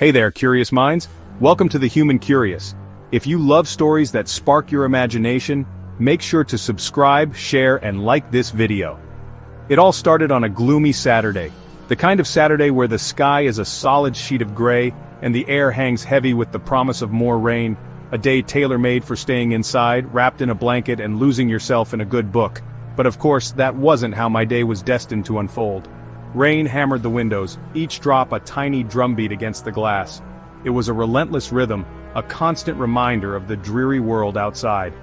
Hey there, curious minds. Welcome to The Human Curious. If you love stories that spark your imagination, make sure to subscribe, share, and like this video. It all started on a gloomy Saturday. The kind of Saturday where the sky is a solid sheet of gray, and the air hangs heavy with the promise of more rain, a day tailor-made for staying inside, wrapped in a blanket and losing yourself in a good book. But of course, that wasn't how my day was destined to unfold. Rain hammered the windows, each drop a tiny drumbeat against the glass. It was a relentless rhythm, a constant reminder of the dreary world outside.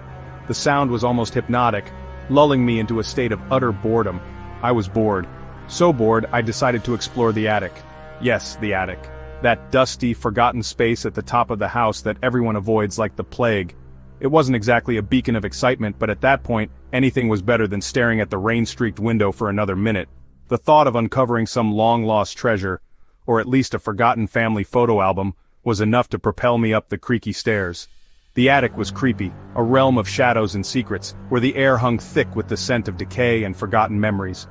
The sound was almost hypnotic, lulling me into a state of utter boredom. I was bored. So bored, I decided to explore the attic. Yes, the attic. That dusty, forgotten space at the top of the house that everyone avoids like the plague. It wasn't exactly a beacon of excitement, but at that point, anything was better than staring at the rain-streaked window for another minute. The thought of uncovering some long-lost treasure, or at least a forgotten family photo album, was enough to propel me up the creaky stairs. The attic was creepy, a realm of shadows and secrets, where the air hung thick with the scent of decay and forgotten memories.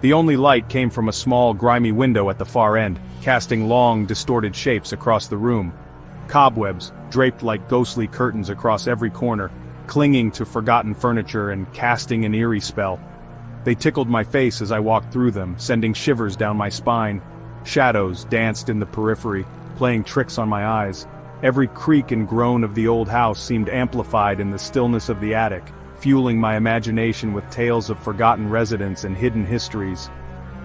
The only light came from a small, grimy window at the far end, casting long, distorted shapes across the room. Cobwebs, draped like ghostly curtains across every corner, clinging to forgotten furniture and casting an eerie spell. They tickled my face as I walked through them, sending shivers down my spine. Shadows danced in the periphery, playing tricks on my eyes. Every creak and groan of the old house seemed amplified in the stillness of the attic, fueling my imagination with tales of forgotten residents and hidden histories.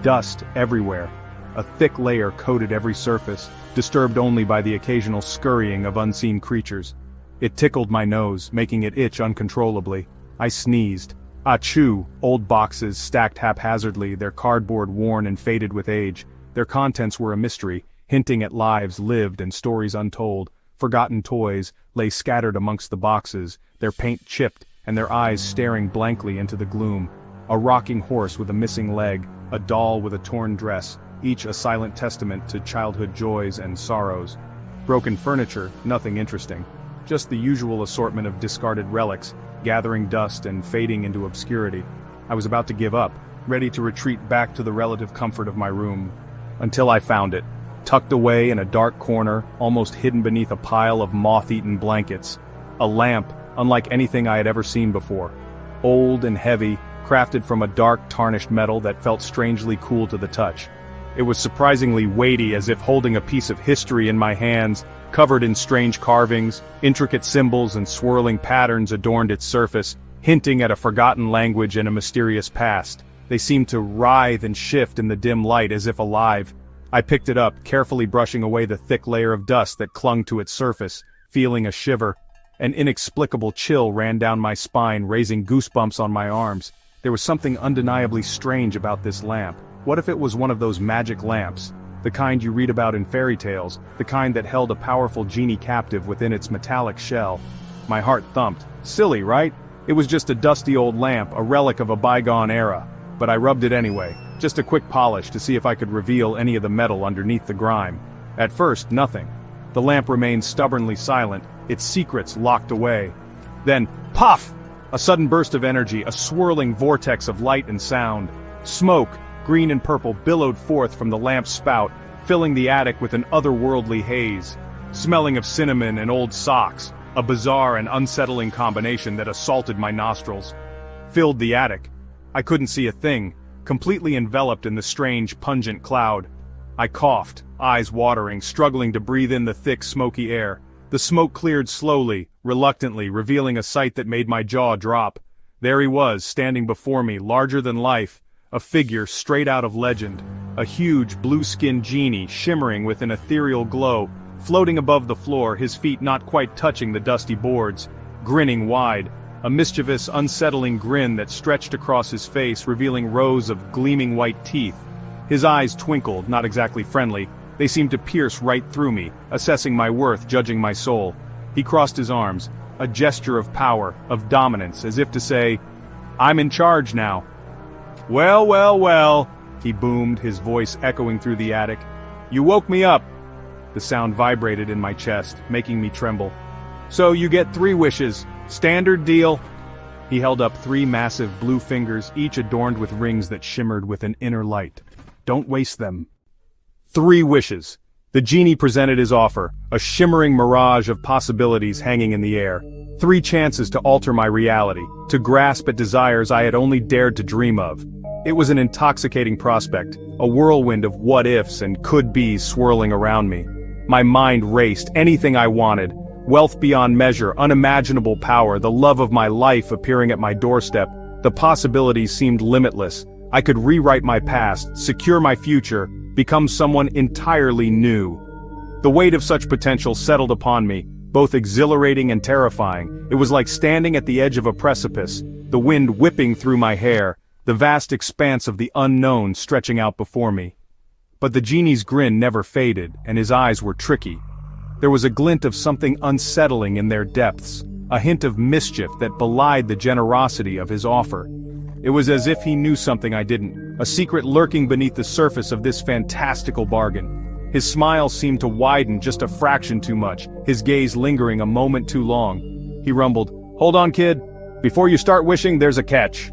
Dust everywhere. A thick layer coated every surface, disturbed only by the occasional scurrying of unseen creatures. It tickled my nose, making it itch uncontrollably. I sneezed. Achoo! Old boxes stacked haphazardly, their cardboard worn and faded with age. Their contents were a mystery, hinting at lives lived and stories untold. Forgotten toys lay scattered amongst the boxes, their paint chipped, and their eyes staring blankly into the gloom. A rocking horse with a missing leg, a doll with a torn dress, each a silent testament to childhood joys and sorrows. Broken furniture, nothing interesting. Just the usual assortment of discarded relics, gathering dust and fading into obscurity. I was about to give up, ready to retreat back to the relative comfort of my room. Until I found it, tucked away in a dark corner, almost hidden beneath a pile of moth-eaten blankets. A lamp, unlike anything I had ever seen before. Old and heavy, crafted from a dark, tarnished metal that felt strangely cool to the touch. It was surprisingly weighty, as if holding a piece of history in my hands, covered in strange carvings, intricate symbols and swirling patterns adorned its surface, hinting at a forgotten language and a mysterious past. They seemed to writhe and shift in the dim light as if alive. I picked it up, carefully brushing away the thick layer of dust that clung to its surface, feeling a shiver. An inexplicable chill ran down my spine, raising goosebumps on my arms. There was something undeniably strange about this lamp. What if it was one of those magic lamps? The kind you read about in fairy tales, the kind that held a powerful genie captive within its metallic shell. My heart thumped. Silly, right? It was just a dusty old lamp, a relic of a bygone era. But I rubbed it anyway, just a quick polish to see if I could reveal any of the metal underneath the grime. At first, nothing. The lamp remained stubbornly silent, its secrets locked away. Then, puff! A sudden burst of energy, a swirling vortex of light and sound. Smoke, green and purple, billowed forth from the lamp's spout, filling the attic with an otherworldly haze. Smelling of cinnamon and old socks, a bizarre and unsettling combination that assaulted my nostrils. Filled the attic. I couldn't see a thing, completely enveloped in the strange, pungent cloud. I coughed, eyes watering, struggling to breathe in the thick, smoky air. The smoke cleared slowly, reluctantly, revealing a sight that made my jaw drop. There he was, standing before me, larger than life, a figure straight out of legend. A huge, blue-skinned genie, shimmering with an ethereal glow, floating above the floor, his feet not quite touching the dusty boards, grinning wide. A mischievous, unsettling grin that stretched across his face, revealing rows of gleaming white teeth. His eyes twinkled, not exactly friendly. They seemed to pierce right through me, assessing my worth, judging my soul. He crossed his arms, a gesture of power, of dominance, as if to say, "I'm in charge now." "Well, well, well," he boomed, his voice echoing through the attic. "You woke me up." The sound vibrated in my chest, making me tremble. "So you get 3 wishes. Standard deal." He held up 3 massive blue fingers, each adorned with rings that shimmered with an inner light. "Don't waste them." 3 wishes. The genie presented his offer, a shimmering mirage of possibilities hanging in the air. 3 chances to alter my reality, to grasp at desires I had only dared to dream of. It was an intoxicating prospect, a whirlwind of what-ifs and could-bes swirling around me. My mind raced, anything I wanted. Wealth beyond measure, unimaginable power, the love of my life appearing at my doorstep. The possibilities seemed limitless. I could rewrite my past, secure my future, become someone entirely new. The weight of such potential settled upon me, both exhilarating and terrifying. It was like standing at the edge of a precipice, the wind whipping through my hair, the vast expanse of the unknown stretching out before me. But the genie's grin never faded, and his eyes were tricky. There was a glint of something unsettling in their depths, a hint of mischief that belied the generosity of his offer. It was as if he knew something I didn't, a secret lurking beneath the surface of this fantastical bargain. His smile seemed to widen just a fraction too much, his gaze lingering a moment too long. He rumbled, "Hold on, kid. Before you start wishing, there's a catch."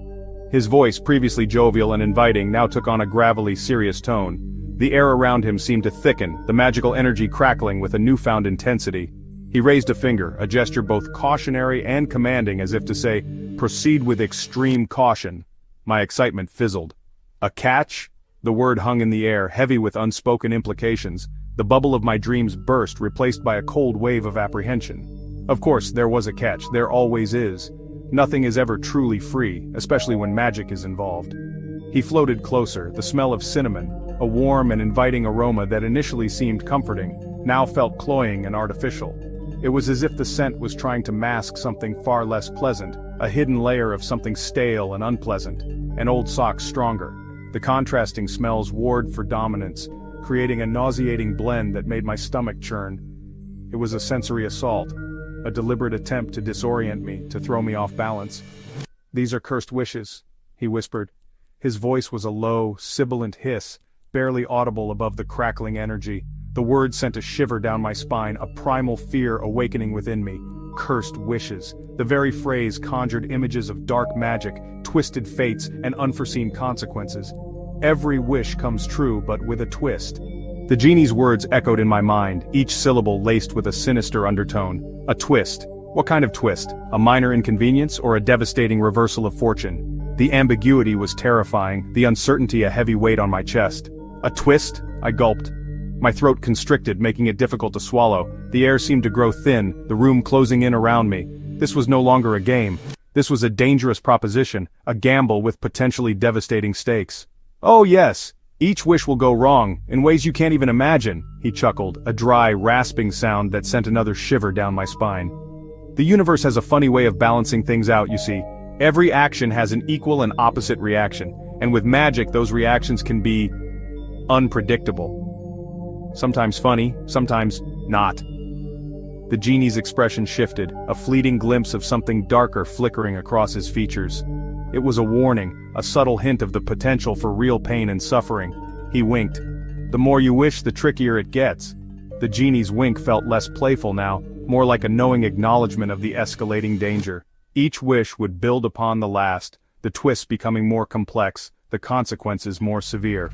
His voice, previously jovial and inviting, now took on a gravelly, serious tone. The air around him seemed to thicken, the magical energy crackling with a newfound intensity. He raised a finger, a gesture both cautionary and commanding, as if to say, "Proceed with extreme caution." My excitement fizzled. A catch? The word hung in the air, heavy with unspoken implications. The bubble of my dreams burst, replaced by a cold wave of apprehension. Of course, there was a catch, there always is. Nothing is ever truly free, especially when magic is involved. He floated closer, the smell of cinnamon, a warm and inviting aroma that initially seemed comforting, now felt cloying and artificial. It was as if the scent was trying to mask something far less pleasant, a hidden layer of something stale and unpleasant, an old sock stronger. The contrasting smells warred for dominance, creating a nauseating blend that made my stomach churn. It was a sensory assault, a deliberate attempt to disorient me, to throw me off balance. "These are cursed wishes," he whispered. His voice was a low, sibilant hiss, barely audible above the crackling energy. The word sent a shiver down my spine, a primal fear awakening within me. Cursed wishes. The very phrase conjured images of dark magic, twisted fates, and unforeseen consequences. Every wish comes true, but with a twist. The genie's words echoed in my mind, each syllable laced with a sinister undertone. A twist. What kind of twist? A minor inconvenience or a devastating reversal of fortune? The ambiguity was terrifying, the uncertainty a heavy weight on my chest. A twist? I gulped. My throat constricted, making it difficult to swallow. The air seemed to grow thin, the room closing in around me. This was no longer a game. This was a dangerous proposition, a gamble with potentially devastating stakes. "Oh yes, each wish will go wrong, in ways you can't even imagine," he chuckled, a dry, rasping sound that sent another shiver down my spine. The universe has a funny way of balancing things out, you see. Every action has an equal and opposite reaction, and with magic those reactions can be unpredictable. Sometimes funny, sometimes not. The genie's expression shifted, a fleeting glimpse of something darker flickering across his features. It was a warning, a subtle hint of the potential for real pain and suffering. He winked. "The more you wish, the trickier it gets." The genie's wink felt less playful now, more like a knowing acknowledgement of the escalating danger. Each wish would build upon the last, the twists becoming more complex, the consequences more severe.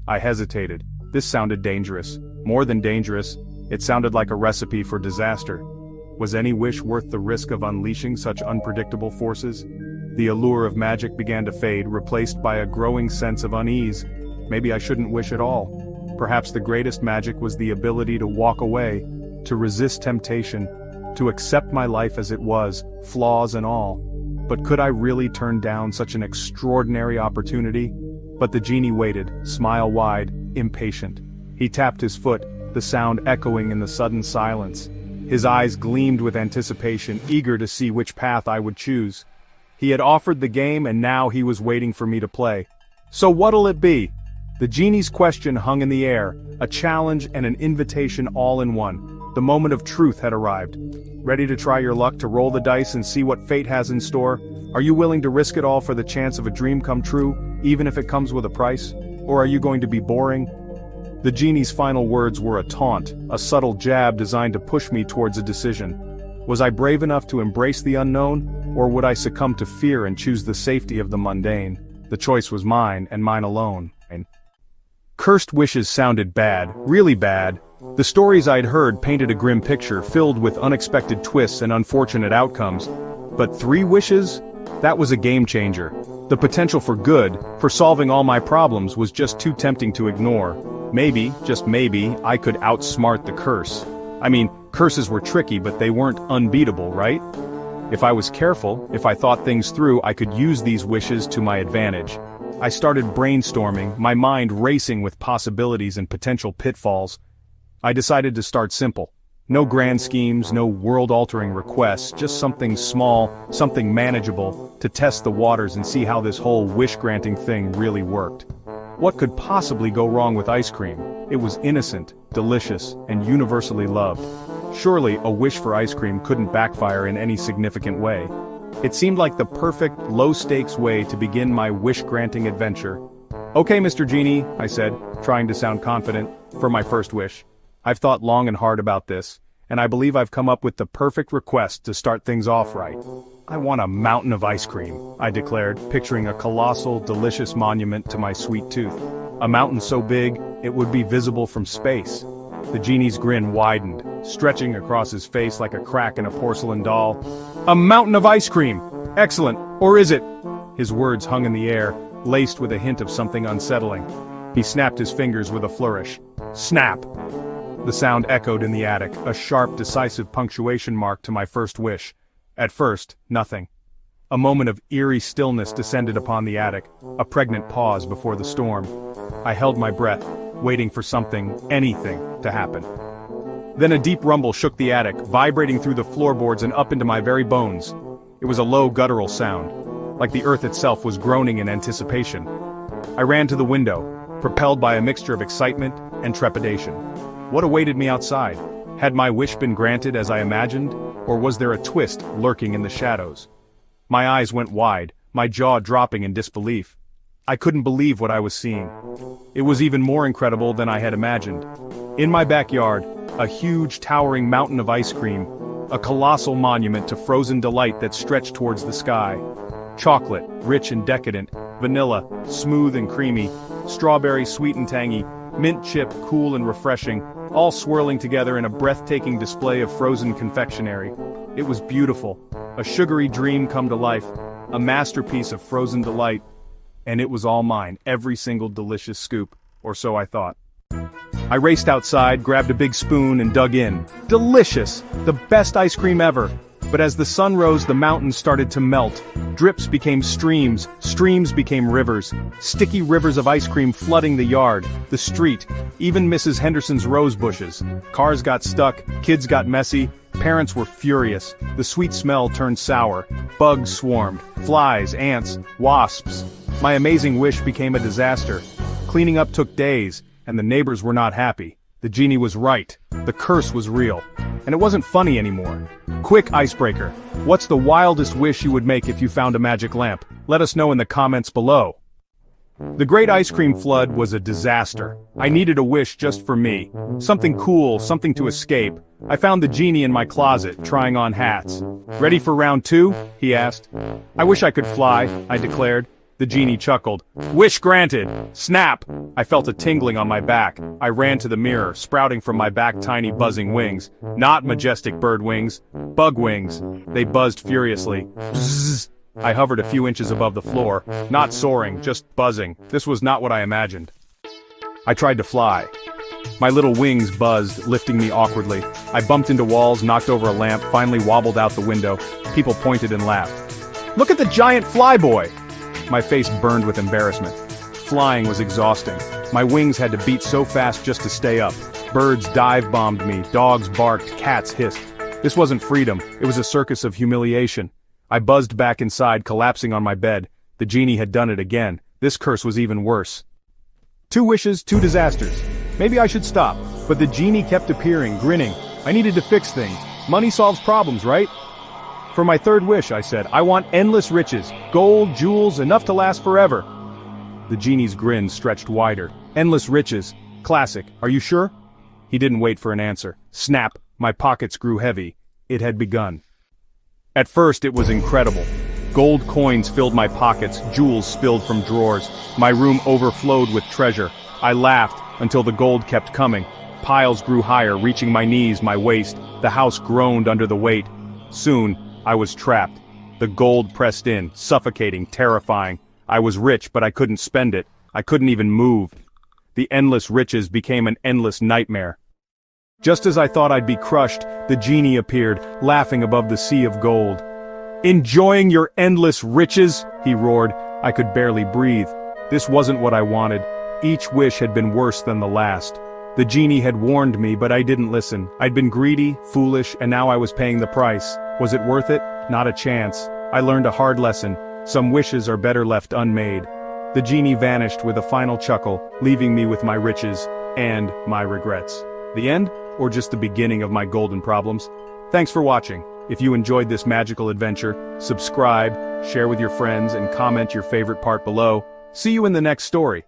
I hesitated. This sounded dangerous. More than dangerous, it sounded like a recipe for disaster. Was any wish worth the risk of unleashing such unpredictable forces? The allure of magic began to fade, replaced by a growing sense of unease. Maybe I shouldn't wish at all. Perhaps the greatest magic was the ability to walk away, to resist temptation, to accept my life as it was, flaws and all. But could I really turn down such an extraordinary opportunity? But the genie waited, smile wide, impatient. He tapped his foot, the sound echoing in the sudden silence. His eyes gleamed with anticipation, eager to see which path I would choose. He had offered the game and now he was waiting for me to play. "So what'll it be?" The genie's question hung in the air, a challenge and an invitation all in one. The moment of truth had arrived. Ready to try your luck, to roll the dice and see what fate has in store? Are you willing to risk it all for the chance of a dream come true, even if it comes with a price? Or are you going to be boring? The genie's final words were a taunt, a subtle jab designed to push me towards a decision. Was I brave enough to embrace the unknown, or would I succumb to fear and choose the safety of the mundane? The choice was mine, and mine alone. Cursed wishes sounded bad, really bad. The stories I'd heard painted a grim picture filled with unexpected twists and unfortunate outcomes. But 3 wishes? That was a game changer. The potential for good, for solving all my problems was just too tempting to ignore. Maybe, just maybe, I could outsmart the curse. I mean, curses were tricky but they weren't unbeatable, right? If I was careful, if I thought things through, I could use these wishes to my advantage. I started brainstorming, my mind racing with possibilities and potential pitfalls. I decided to start simple. No grand schemes, no world-altering requests, just something small, something manageable, to test the waters and see how this whole wish-granting thing really worked. What could possibly go wrong with ice cream? It was innocent, delicious, and universally loved. Surely a wish for ice cream couldn't backfire in any significant way. It seemed like the perfect, low-stakes way to begin my wish-granting adventure. "Okay, Mr. Genie," I said, trying to sound confident, for my first wish. "I've thought long and hard about this, and I believe I've come up with the perfect request to start things off right. I want a mountain of ice cream," I declared, picturing a colossal, delicious monument to my sweet tooth. A mountain so big, it would be visible from space. The genie's grin widened, stretching across his face like a crack in a porcelain doll. "A mountain of ice cream! Excellent, or is it?" His words hung in the air, laced with a hint of something unsettling. He snapped his fingers with a flourish. Snap! The sound echoed in the attic, a sharp, decisive punctuation mark to my first wish. At first, nothing. A moment of eerie stillness descended upon the attic, a pregnant pause before the storm. I held my breath, waiting for something, anything, to happen. Then a deep rumble shook the attic, vibrating through the floorboards and up into my very bones. It was a low guttural sound, like the earth itself was groaning in anticipation. I ran to the window, propelled by a mixture of excitement and trepidation. What awaited me outside? Had my wish been granted as I imagined, or was there a twist lurking in the shadows? My eyes went wide, my jaw dropping in disbelief. I couldn't believe what I was seeing. It was even more incredible than I had imagined. In my backyard, a huge towering mountain of ice cream, a colossal monument to frozen delight that stretched towards the sky. Chocolate, rich and decadent, vanilla, smooth and creamy, strawberry sweet and tangy, mint chip cool and refreshing, all swirling together in a breathtaking display of frozen confectionery. It was beautiful, a sugary dream come to life, a masterpiece of frozen delight. And it was all mine, every single delicious scoop, or so I thought. I raced outside, grabbed a big spoon and dug in. Delicious! The best ice cream ever! But as the sun rose, the mountains started to melt. Drips became streams, streams became rivers. Sticky rivers of ice cream flooding the yard, the street, even Mrs. Henderson's rose bushes. Cars got stuck, kids got messy, parents were furious. The sweet smell turned sour. Bugs swarmed, flies, ants, wasps. My amazing wish became a disaster. Cleaning up took days, and the neighbors were not happy. The genie was right. The curse was real. And it wasn't funny anymore. Quick icebreaker. What's the wildest wish you would make if you found a magic lamp? Let us know in the comments below. The great ice cream flood was a disaster. I needed a wish just for me. Something cool, something to escape. I found the genie in my closet, trying on hats. "Ready for round 2?" he asked. "I wish I could fly," I declared. The genie chuckled. "Wish granted! Snap!" I felt a tingling on my back. I ran to the mirror, sprouting from my back tiny buzzing wings. Not majestic bird wings. Bug wings. They buzzed furiously. Bzzz! I hovered a few inches above the floor. Not soaring, just buzzing. This was not what I imagined. I tried to fly. My little wings buzzed, lifting me awkwardly. I bumped into walls, knocked over a lamp, finally wobbled out the window. People pointed and laughed. "Look at the giant flyboy!" My face burned with embarrassment. Flying was exhausting. My wings had to beat so fast just to stay up. Birds dive-bombed me, dogs barked, cats hissed. This wasn't freedom, it was a circus of humiliation. I buzzed back inside, collapsing on my bed. The genie had done it again. This curse was even worse. 2 wishes, 2 disasters. Maybe I should stop, but the genie kept appearing, grinning. I needed to fix things. Money solves problems, right? For my 3rd wish, I said, I want endless riches, gold, jewels, enough to last forever. The genie's grin stretched wider. Endless riches. Classic. Are you sure? He didn't wait for an answer. Snap. My pockets grew heavy. It had begun. At first it was incredible. Gold coins filled my pockets, jewels spilled from drawers. My room overflowed with treasure. I laughed until the gold kept coming. piles grew higher, reaching my knees, my waist. The house groaned under the weight. Soon, I was trapped. The gold pressed in, suffocating, terrifying. I was rich, but I couldn't spend it. I couldn't even move. The endless riches became an endless nightmare. Just as I thought I'd be crushed, the genie appeared, laughing above the sea of gold. "Enjoying your endless riches?" he roared. I could barely breathe. This wasn't what I wanted. Each wish had been worse than the last. The genie had warned me, but I didn't listen. I'd been greedy, foolish, and now I was paying the price. Was it worth it? Not a chance. I learned a hard lesson. Some wishes are better left unmade. The genie vanished with a final chuckle, leaving me with my riches and my regrets. The end? Or just the beginning of my golden problems? Thanks for watching. If you enjoyed this magical adventure, subscribe, share with your friends, and comment your favorite part below. See you in the next story.